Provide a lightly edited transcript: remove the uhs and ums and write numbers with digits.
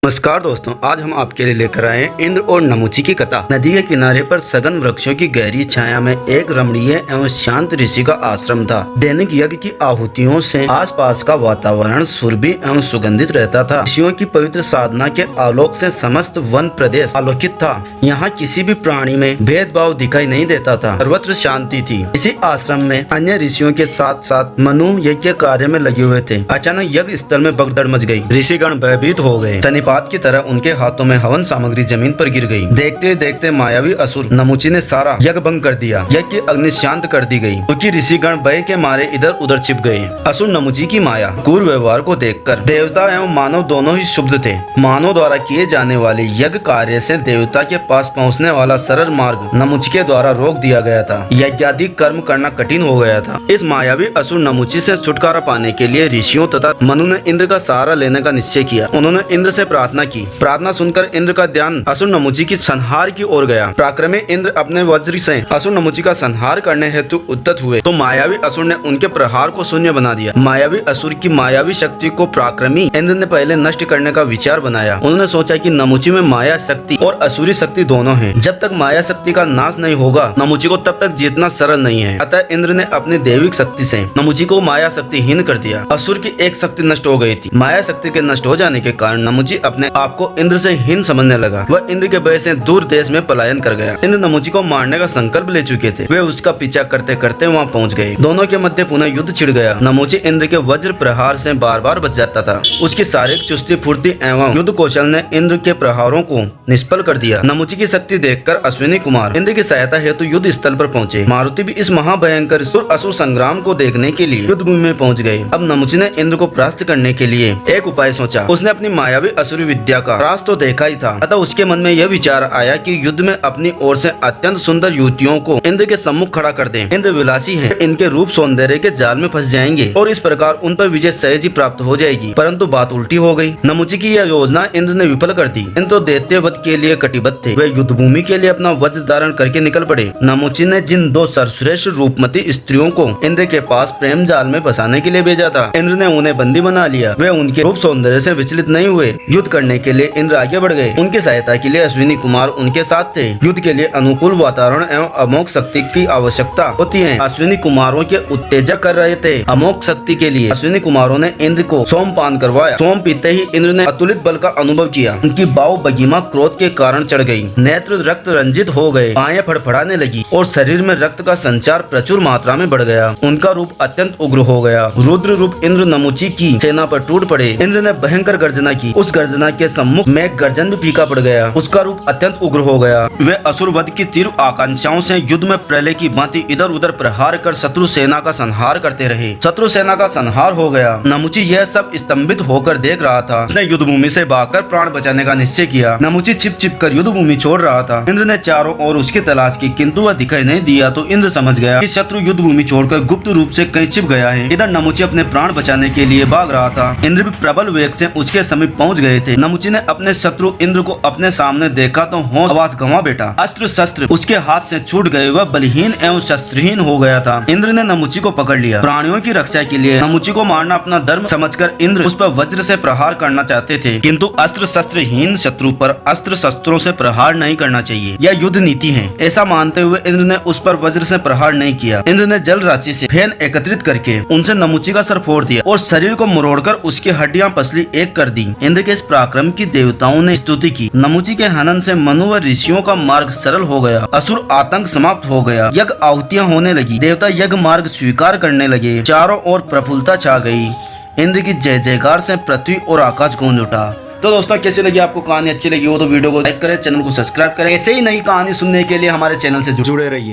नमस्कार दोस्तों, आज हम आपके लिए लेकर आए हैं इंद्र और नमुची की कथा। नदी के किनारे पर सघन वृक्षों की गहरी छाया में एक रमणीय एवं शांत ऋषि का आश्रम था। दैनिक यज्ञ की आहुतियों से आसपास का वातावरण सुरभि एवं सुगंधित रहता था। ऋषियों की पवित्र साधना के आलोक से समस्त वन प्रदेश आलोकित था। यहाँ किसी भी प्राणी में भेदभाव दिखाई नहीं देता था, सर्वत्र शांति थी। इसी आश्रम में अन्य ऋषियों के साथ साथ मनु यज्ञ कार्य में लगे हुए थे। अचानक यज्ञ स्थल में भगदड़ मच गई। ऋषिगण भयभीत हो गए। बात की तरह उनके हाथों में हवन सामग्री जमीन पर गिर गई। देखते देखते मायावी असुर नमुची ने सारा यज्ञ भंग कर दिया। यज्ञ की अग्नि शांत कर दी गई, क्योंकि ऋषिगण भय के मारे इधर उधर छिप गए। असुर नमुची की माया क्रूर व्यवहार को देखकर देवता एवं मानव दोनों ही क्षुब्ध थे। मानव द्वारा किए जाने वाले यज्ञ कार्य से देवता के पास पहुँचने वाला सरल मार्ग नमुची के द्वारा रोक दिया गया था। यज्ञादि कर्म करना कठिन हो गया था। इस मायावी असुर नमुची से छुटकारा पाने के लिए ऋषियों तथा मनु ने इंद्र का सहारा लेने का निश्चय किया। उन्होंने इंद्र से प्रार्थना की। प्रार्थना सुनकर इंद्र का ध्यान असुर नमुची की संहार की ओर गया। पराक्रमी इंद्र अपने वज्र से असुर नमुची का संहार करने हेतु उद्यत हुए, तो मायावी असुर ने उनके प्रहार को शून्य बना दिया। मायावी असुर की मायावी शक्ति को पराक्रमी इंद्र ने पहले नष्ट करने का विचार बनाया। उन्होंने सोचा कि नमुची में माया शक्ति और असुरी शक्ति दोनों हैं। जब तक माया शक्ति का नाश नहीं होगा, नमुची को तब तक जीतना सरल नहीं है। अतः इंद्र ने अपनी दैविक शक्ति से नमुची को माया शक्तिहीन कर दिया। असुर की एक शक्ति नष्ट हो गई थी। माया शक्ति के नष्ट हो जाने के कारण नमुची अपने आप को इंद्र से हीन समझने लगा। वह इंद्र के भय से दूर देश में पलायन कर गया। इंद्र नमुची को मारने का संकल्प ले चुके थे। वे उसका पीछा करते करते वहां पहुंच गए। दोनों के मध्य पुनः युद्ध छिड़ गया। नमुची इंद्र के वज्र प्रहार से बार बार बच जाता था। उसकी शारीरिक चुस्ती फुर्ती एवं युद्ध कौशल ने इंद्र के प्रहारों को निष्फल कर दिया। नमुची की शक्ति देखकर अश्विनी कुमार इंद्र की सहायता हेतु युद्ध स्थल पर पहुंचे। मारुति भी इस महाभयंकर असुर संग्राम को देखने के लिए युद्ध भूमि में पहुंच गए। अब नमुची ने इंद्र को परास्त करने के लिए एक उपाय सोचा। उसने अपनी मायावी असुरी विद्या का रास तो देखा ही था, अतः उसके मन में यह विचार आया कि युद्ध में अपनी ओर से अत्यंत सुंदर युवतियों को इंद्र के सम्मुख खड़ा कर दें। इंद्र विलासी हैं, इनके रूप सौंदर्य के जाल में फंस जाएंगे और इस प्रकार उन पर विजय सहज ही प्राप्त हो जाएगी। परंतु बात उल्टी हो गई। नमुची की यह योजना इंद्र ने विफल कर दी। इंद्र तो दैत्य वध के लिए कटिबद्ध थे। वे युद्ध भूमि के लिए अपना वज्र धारण करके निकल पड़े। नमुची ने जिन दो सर्वश्रेष्ठ रूपमती स्त्रियों को इंद्र के पास प्रेम जाल में फंसाने के लिए भेजा था, इंद्र ने उन्हें बंदी बना लिया। वे उनके रूप सौंदर्य से विचलित नहीं हुए। युद्ध करने के लिए इंद्र आगे बढ़ गए। उनकी सहायता के लिए अश्विनी कुमार उनके साथ थे। युद्ध के लिए अनुकूल वातावरण एवं अमोघ शक्ति की आवश्यकता होती है। अश्विनी कुमारों के उत्तेजक कर रहे थे। अमोघ शक्ति के लिए अश्विनी कुमारों ने इंद्र को सोमपान करवाया। सोम पीते ही इंद्र ने अतुलित बल का अनुभव किया। उनकी बाहु बगीमा क्रोध के कारण चढ़ गई। नेत्र रक्त रंजित हो गए। बाहें फड़फड़ाने लगी और शरीर में रक्त का संचार प्रचुर मात्रा में बढ़ गया। उनका रूप अत्यंत उग्र हो गया। रुद्र रूप इंद्र नमुची की सेना पर टूट पड़े। इंद्र ने भयंकर गर्जना की। उस गर्जना के सम्मुख में गर्जन भी फीका पड़ गया। उसका रूप अत्यंत उग्र हो गया। वे असुर वध की तीव्र आकांक्षाओं से युद्ध में प्रलय की भांति इधर उधर प्रहार कर शत्रु सेना का संहार करते रहे। शत्रु सेना का संहार हो गया। नमुची यह सब स्तंभित होकर देख रहा था। उसने युद्ध भूमि से भागकर प्राण बचाने का निश्चय किया। नमुची छिप छिप कर युद्ध भूमि छोड़ रहा था। इंद्र ने चारों ओर उसकी तलाश की, किंतु वह दिखाई नहीं दिया। तो इंद्र समझ गया कि शत्रु युद्ध भूमि छोड़कर गुप्त रूप से कहीं छिप गया है। इधर नमुची अपने प्राण बचाने के लिए भाग रहा था। इंद्र भी प्रबल वेग से उसके समीप पहुंच गए थे। नमुची ने अपने शत्रु इंद्र को अपने सामने देखा तो होश आवाज गंवा बैठा। अस्त्र शस्त्र उसके हाथ से छूट गए। वह बलहीन एवं शस्त्रहीन हो गया था। इंद्र ने नमुची को पकड़ लिया। प्राणियों की रक्षा के लिए नमुची को मारना अपना धर्म समझकर इंद्र उस पर वज्र से प्रहार करना चाहते थे, किंतु अस्त्र शस्त्रहीन शत्रु पर अस्त्र शस्त्रों से प्रहार नहीं करना चाहिए। यह युद्ध नीति है। ऐसा मानते हुए इंद्र ने उस पर वज्र से प्रहार नहीं किया। इंद्र ने जल राशि से फेन एकत्रित करके उनसे नमुची का सर फोड़ दिया और शरीर को मरोड़कर उसकी हड्डियां पसली एक कर दी। इंद्र के इस पराक्रम की देवताओं ने स्तुति की। नमुची के हनन से मनु व ऋषियों का मार्ग सरल हो गया। असुर आतंक समाप्त हो गया। यज्ञ आहुतियां होने लगी। देवता यज्ञ मार्ग स्वीकार करने लगे। चारों ओर प्रफुल्लता छा गई। इंद्र की जय जयकार से पृथ्वी और आकाश गूंज उठा। तो दोस्तों, कैसी लगी आपको कहानी? अच्छी लगी हो तो वीडियो को लाइक करें, चैनल को सब्सक्राइब करें। ऐसे ही नई कहानी सुनने के लिए हमारे चैनल से जुड़े रहिए।